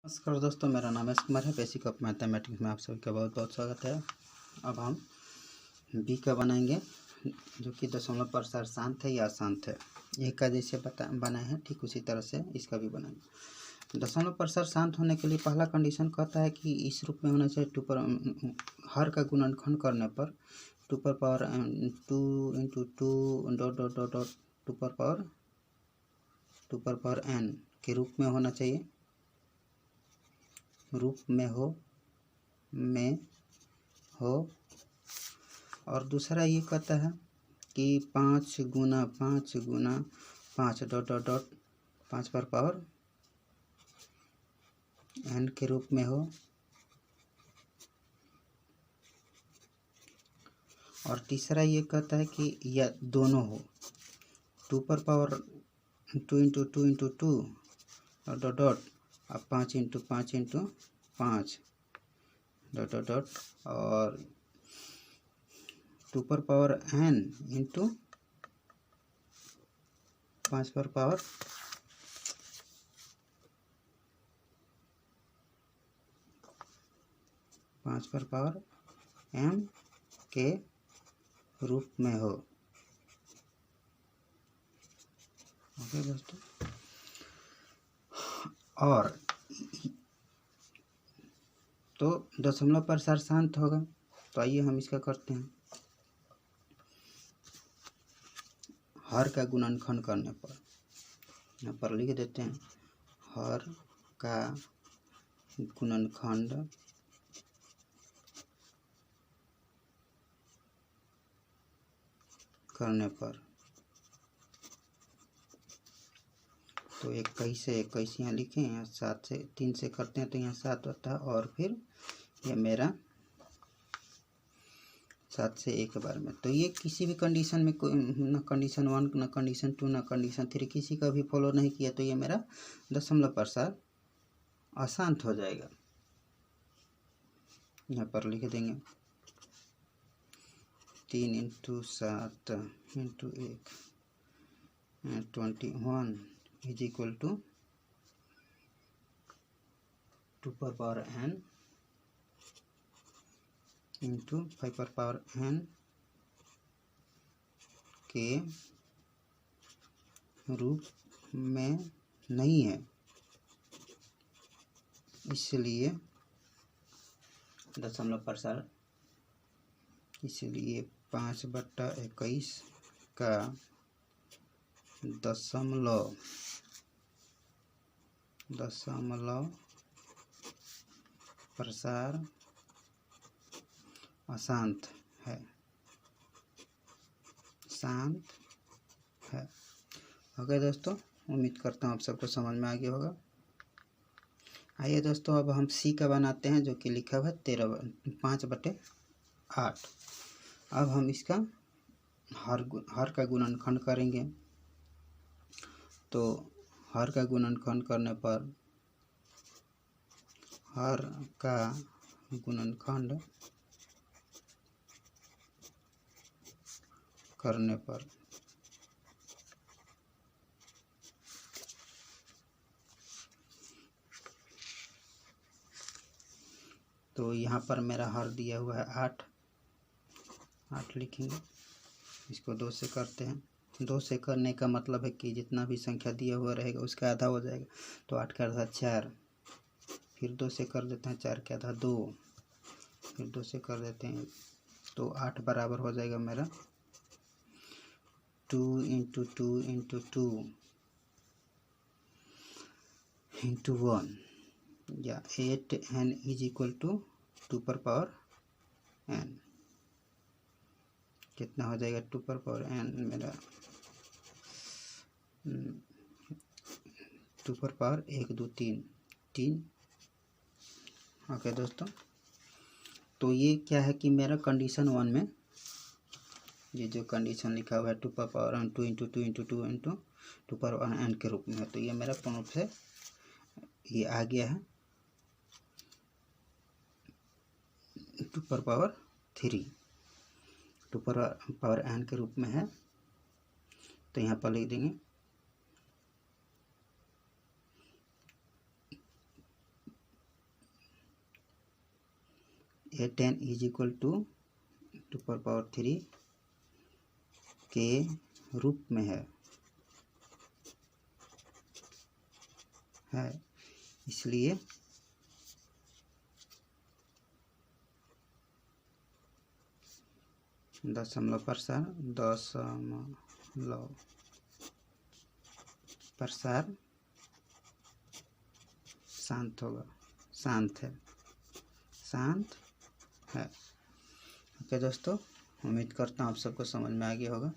नमस्कार दोस्तों, मेरा नाम एस कुमार है। बेसिक ऑफ मैथमेटिक्स में आप सभी का बहुत बहुत स्वागत है। अब हम बी का बनाएंगे जो कि दशमलव प्रसार शांत है या अशांत है। ए का जैसे बनाए हैं ठीक उसी तरह से इसका भी बनाएंगे। दशमलव प्रसार शांत होने के लिए पहला कंडीशन कहता है कि इस रूप में होना चाहिए। हर का गुणनखंड करने पर 2 पर power 2 into 2 dot dot dot dot 2 पर पावर n के रूप में होना चाहिए। रूप में हो और दूसरा ये कहता है कि 5 गुना 5 डॉट डॉट डॉट 5 पर पावर n के रूप में हो। और तीसरा ये कहता है कि यह दोनों हो 2 पर power 2 into 2 into 2 dot dot dot अब 5 into 5 into 5 dot dot dot और 2 पर पावर n इंटू 5 पर पावर 5 पर पावर m के रूप में हो। ओके दोस्तों, और तो दशमलव प्रसार शांत होगा। तो आइए हम इसका करते हैं। हर का गुणनखंड करने पर यहाँ पर लिख देते हैं हर का गुणनखंड करने पर तो 21 से 21 यहाँ लिखें, यहाँ 7 से 3 से करते हैं तो यहाँ 7 होता है और फिर ये मेरा 7 से एक बार में। तो ये किसी भी कंडीशन में न कंडीशन 1 न कंडीशन 2 न कंडीशन 3 किसी का भी फॉलो नहीं किया तो ये मेरा दशमलव प्रसार अशांत हो जाएगा। यहाँ पर लिख देंगे 3 into 7 into 1 21 is equal to 2 पर पावर n इंटू 5 पर पावर n के रूप में नहीं है, इसलिए दशमलव प्रसार, इसलिए 5/21 का दशमलव प्रसार अशांत है, शांत है। ओके दोस्तों, उम्मीद करता हूँ आप सबको समझ में आ गया होगा। आइए दोस्तों, अब हम सी का बनाते हैं जो कि लिखा हुआ है 5/8। अब हम इसका हर का गुणनखंड करेंगे। तो हर का गुणनखंड करने पर हर का गुणनखंड करने पर तो यहाँ पर मेरा हर दिया हुआ है 8 लिखेंगे। इसको 2 से करते हैं। 2 से करने का मतलब है कि जितना भी संख्या दिया हुआ रहेगा उसका आधा हो जाएगा। तो 8 का आधा 4, फिर 2 से कर देते हैं 4 का आधा 2, फिर 2 से कर देते हैं तो 8 बराबर हो जाएगा मेरा 2 इंटू 2 इंटू 2 इंटू 1 या 8n इज इक्वल टू 2 पर पावर n। कितना हो जाएगा 2 पर पावर n मेरा 2 पर पावर 1 2 3। ओके दोस्तों, तो ये क्या है कि मेरा कंडीशन 1 में ये जो कंडीशन लिखा हुआ है 2 पर पावर 2 इंटू 2 इंटू 2 इंटू 2 पर पावर n के रूप में है। तो ये मेरा पूर्ण रूप से ये आ गया है 2 पर पावर 3, 2 पर पावर n के रूप में है। तो यहाँ पर लिख देंगे A10 इज इक्वल टू 2^3 के रूप में है इसलिए दशमलव प्रसार शांत होगा, शांत है। ओके दोस्तों, उम्मीद करता हूँ आप सबको समझ में आ गया होगा।